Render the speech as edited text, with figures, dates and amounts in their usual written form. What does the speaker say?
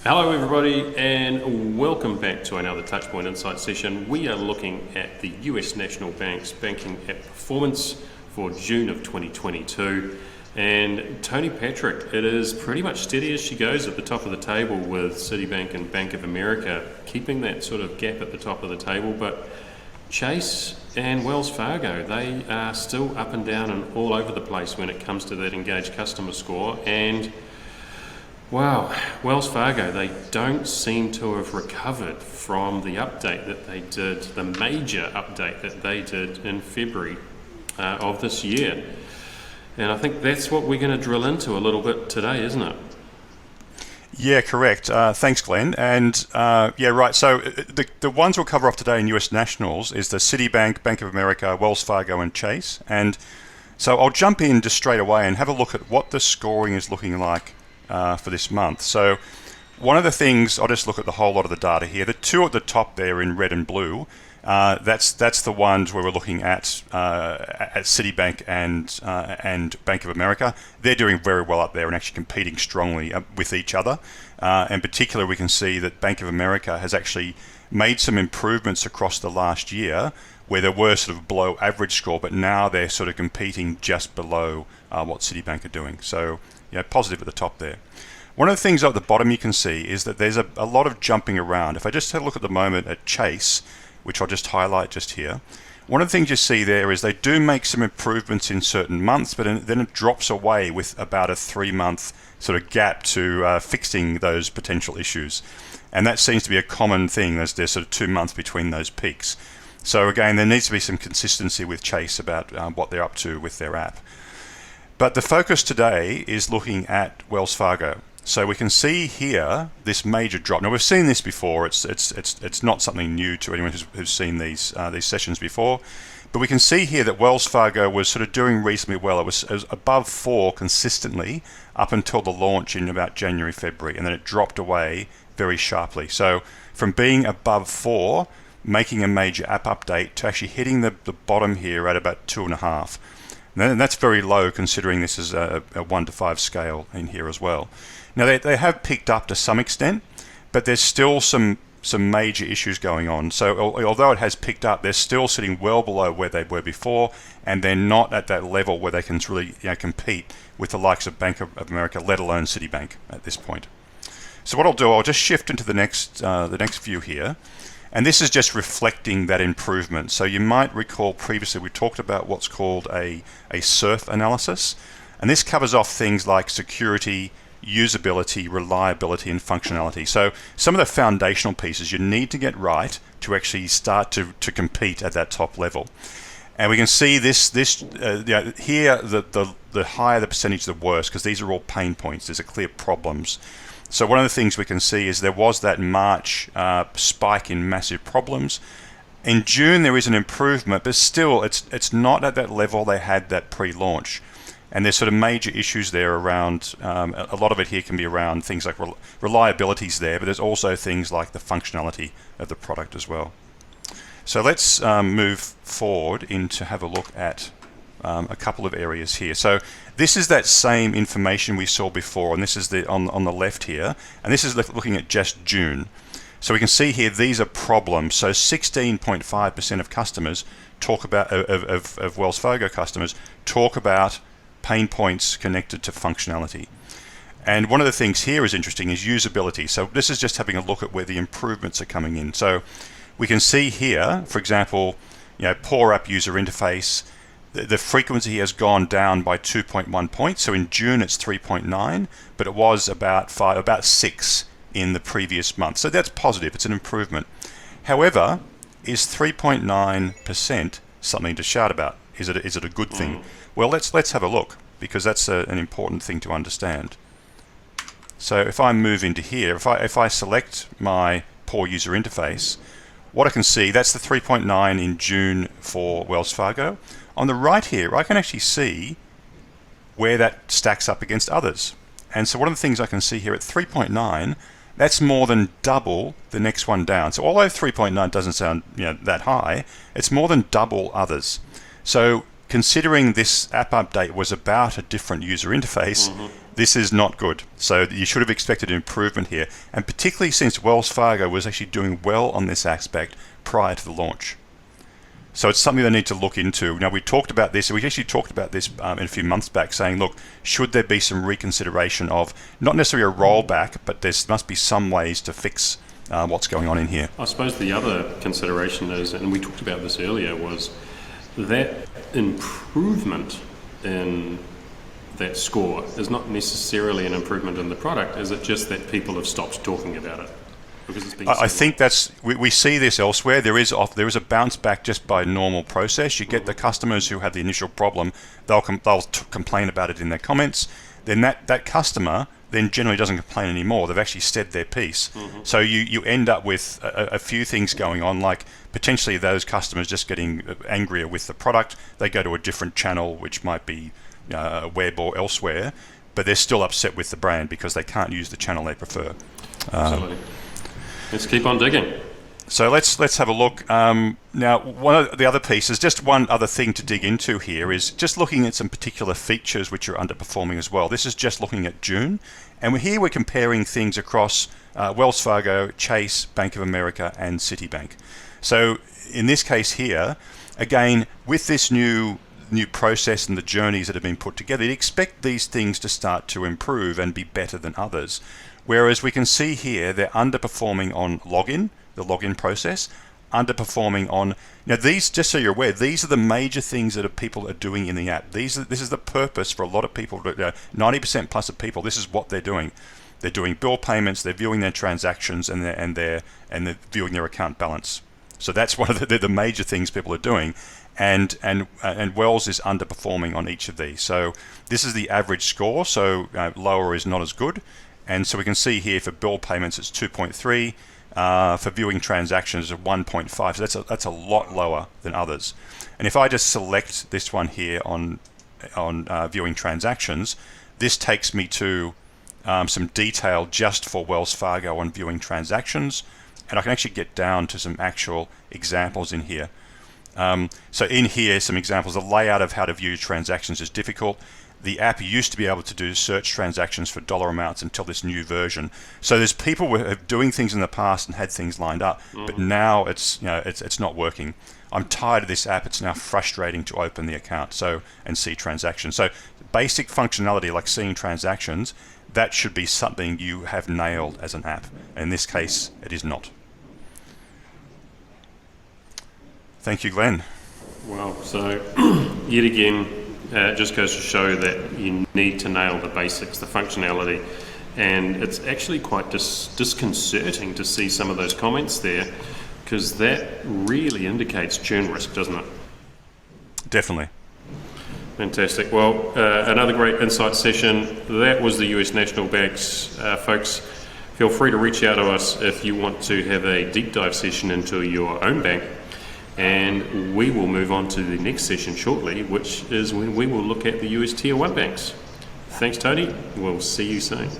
Hello everybody and welcome back to another Touchpoint Insight session. We are looking at the US National Bank's banking app performance for June of 2022. And Tony Patrick, it is pretty much steady as she goes at the top of the table with Citi Bank and Bank of America keeping that sort of gap at the top of the table, but Chase and Wells Fargo, they are still up and down and all over the place when it comes to that engaged customer score. And wow, Wells Fargo, they don't seem to have recovered from the update that they did, the major update that they did in February of this year. And I think that's what we're going to drill into a little bit today, isn't it? Yeah, correct. Thanks, Glenn. And yeah, right. So the ones we'll cover off today in US Nationals is the Citi Bank, Bank of America, Wells Fargo, and Chase. And so I'll jump in just straight away and have a look at what the scoring is looking like for this month. So one of the things, I'll just look at the whole lot of the data here. The two at the top there in red and blue, that's the ones where we're looking at Citibank and Bank of America. They're doing very well up there and actually competing strongly with each other. In particular, we can see that Bank of America has actually made some improvements across the last year where they were sort of below average score, but now they're sort of competing just below what Citibank are doing. So yeah, positive at the top there. One of the things at the bottom you can see is that there's a lot of jumping around. If I just have a look at the moment at Chase, which I'll just highlight just here, one of the things you see there is they do make some improvements in certain months, but then it drops away with about a 3-month sort of gap to fixing those potential issues. And that seems to be a common thing. There's sort of 2 months between those peaks. So again, there needs to be some consistency with Chase about what they're up to with their app. But the focus today is looking at Wells Fargo. So we can see here this major drop. Now we've seen this before. It's not something new to anyone who's seen these sessions before. But we can see here that Wells Fargo was sort of doing reasonably well. It was above 4 consistently up until the launch in about January, February, and then it dropped away very sharply. So from being above 4, making a major app update, to actually hitting the bottom here at about 2.5. And that's very low considering this is a 1 to 5 scale in here as well. Now they have picked up to some extent, but there's still some major issues going on. So although it has picked up, they're still sitting well below where they were before, and they're not at that level where they can really compete with the likes of Bank of America, let alone Citibank at this point. So what I'll do, I'll just shift into the next view here. And this is just reflecting that improvement. So you might recall previously we talked about what's called a SURF analysis. And this covers off things like security, usability, reliability, and functionality. So some of the foundational pieces you need to get right to actually start to compete at that top level. And we can see this here, the higher the percentage, the worse, because these are all pain points. These are clear problems. So one of the things we can see is there was that March spike in massive problems. In June there is an improvement, but still it's not at that level they had that pre-launch. And there's sort of major issues there around, a lot of it here can be around things like reliability's there, but there's also things like the functionality of the product as well. So let's move forward to have a look at a couple of areas here. So this is that same information we saw before, and this is on the left here, and this is looking at just June. So we can see here these are problems. So 16.5% of customers talk about of Wells Fargo customers talk about pain points connected to functionality. And one of the things here is interesting is usability. So this is just having a look at where the improvements are coming in. So we can see here, for example, poor app user interface. The frequency has gone down by 2.1 points. So in June it's 3.9, but it was about 6 in the previous month. So that's positive. It's an improvement. However, is 3.9% something to shout about? Is it a good thing? Well, let's have a look, because that's an important thing to understand. So if I move into here, if I select my poor user interface, what I can see, that's the 3.9 in June for Wells Fargo. On the right here, I can actually see where that stacks up against others. And so one of the things I can see here at 3.9, that's more than double the next one down. So although 3.9 doesn't sound that high, it's more than double others. So considering this app update was about a different user interface, This is not good. So you should have expected improvement here, and particularly since Wells Fargo was actually doing well on this aspect prior to the launch. So it's something they need to look into. Now, we talked about this, we actually talked about this in a few months back, saying, look, should there be some reconsideration of not necessarily a rollback, but there must be some ways to fix what's going on in here. I suppose the other consideration is, and we talked about this earlier, was that improvement in that score is not necessarily an improvement in the product. Is it just that people have stopped talking about it? Because it's been I think that's we see this elsewhere. There is a bounce back just by normal process. You get the customers who had the initial problem; they'll complain about it in their comments. Then that customer then generally doesn't complain anymore. They've actually said their piece. So you end up with a few things going on, like potentially those customers just getting angrier with the product. They go to a different channel, which might be web or elsewhere, but they're still upset with the brand because they can't use the channel they prefer. Absolutely. Let's keep on digging. So let's have a look. Now, one of the other pieces, just one other thing to dig into here is just looking at some particular features which are underperforming as well. This is just looking at June, and here we're comparing things across Wells Fargo, Chase, Bank of America, and Citi Bank. So in this case here, again, with this new process and the journeys that have been put together, you'd expect these things to start to improve and be better than others. Whereas we can see here they're underperforming on login, the login process, underperforming on, now these, just so you're aware, these are the major things that people are doing in the app. This is the purpose for a lot of people, 90% plus of people, this is what they're doing. They're doing bill payments, they're viewing their transactions, and they're viewing their account balance. So that's one of the major things people are doing. And Wells is underperforming on each of these. So this is the average score, so lower is not as good. And so we can see here for bill payments it's 2.3, for viewing transactions it's 1.5, so that's a lot lower than others. And if I just select this one here on viewing transactions, this takes me to some detail just for Wells Fargo on viewing transactions, and I can actually get down to some actual examples in here. So in here, some examples. The layout of how to view transactions is difficult. The app used to be able to do search transactions for dollar amounts until this new version. So there's people who are doing things in the past and had things lined up, but now it's not working. I'm tired of this app. It's now frustrating to open the account and see transactions. So basic functionality like seeing transactions, that should be something you have nailed as an app. In this case, it is not. Thank you, Glenn. Well, so yet again, it just goes to show that you need to nail the basics, the functionality, and it's actually quite disconcerting to see some of those comments there, because that really indicates churn risk, doesn't it? Definitely. Fantastic. Well, another great insight session. That was the US National Bank's. Folks, feel free to reach out to us if you want to have a deep dive session into your own bank. And we will move on to the next session shortly, which is when we will look at the US Tier 1 banks. Thanks, Tony. We'll see you soon.